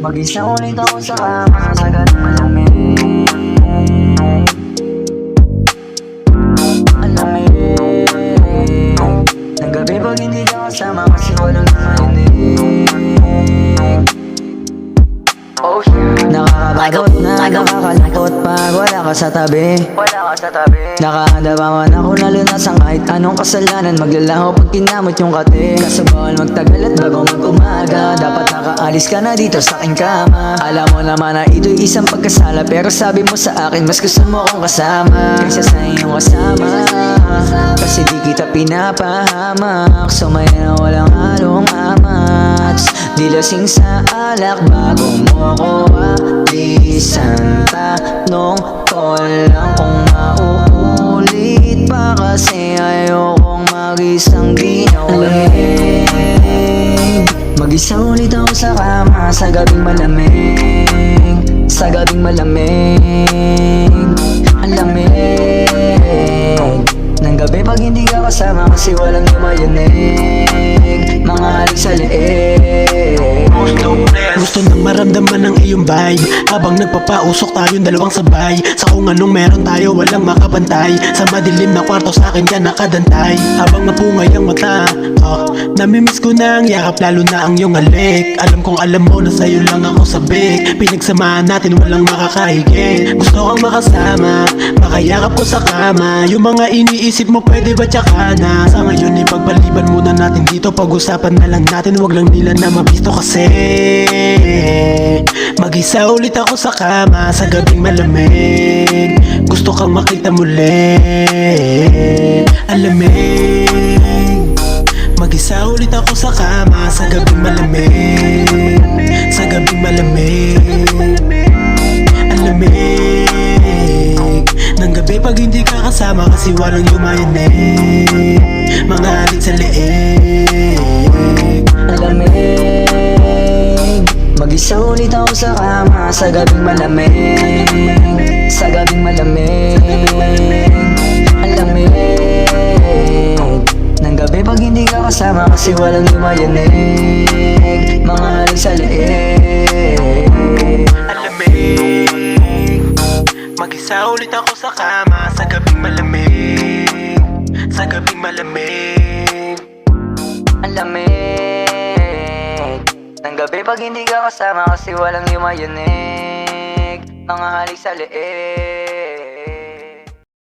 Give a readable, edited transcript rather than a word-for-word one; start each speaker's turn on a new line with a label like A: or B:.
A: Mag-isa ulit ako sa kama sa ganang malamig. Ang lamig ng gabi pag hindi ka kasama kasi walang marinig. Oh yeah. Nakakabagot na nakakalungkot pag wala ka sa tabi. Nakahanda pa man ako na lunasan kahit anong kasalanan. Maglalaho pag kinamot yung kate. Kaso bawal magtagal at bago mag-umaga. Dapat nakaalis ka na dito sa aking kama. Alam mo naman na ito'y isang pagkasala, pero sabi mo sa akin mas gusto mo akong kasama kaysa sa iyong kasama. Kasi di kita pinapahamak, sumaya na walang halong amats. Di lasing sa alak bago mo ko alisan. Tanong ko lang kung mauulit pa, kasi ayokong mag-isang di na ulit. Mag-isa ulit ako sa kama sa gabing malamig. Sa gabing malamig. Ang lamig ng gabi pag hindi ka kasama kasi walang yumayanig. Mga halik sa leeg.
B: Gusto nang maramdaman ng iyong vibe habang nagpapausok tayong dalawang sabay. Sa kung anong meron tayo walang makapantay. Sa madilim na kwarto sa akin ka nakadantay. Habang napungay ang mata, namimiss ko na ang yakap, lalo na ang iyong halik. Alam kong alam mo na sa'yo lang ako sabik. Pinagsamahan natin walang makakahigit. Gusto kang makasama, makayakap ko sa kama. Yung mga iniisip mo pwede ba tsaka na. Sa ngayon ipagpaliban muna natin dito. Pag-usapan na lang natin, wag lang nila na mabisto kasi mag-isa ulit ako sa kama sa gabing malamig. Gusto kang makita muli. Ang lamig. Mag-isa ulit ako sa kama sa gabing malamig. Sa gabing malamig. Ang lamig ng gabi pag hindi ka kasama kasi walang yumayanig. Mga halik sa leeg.
A: Ang lamig. Mag-isa ulit ako sa kama sa gabing malamig. Sa gabing malamig. Ang lamig ng gabi pag hindi ka kasama kasi walang yumayanig. Mga halik sa leeg.
B: Ang lamig. Mag-isa ulit ako sa kama sa gabing malamig. Sa gabing malamig.
A: Ang lamig ng gabi pag hindi ka kasama kasi walang yumayanig. Mga halik sa leeg.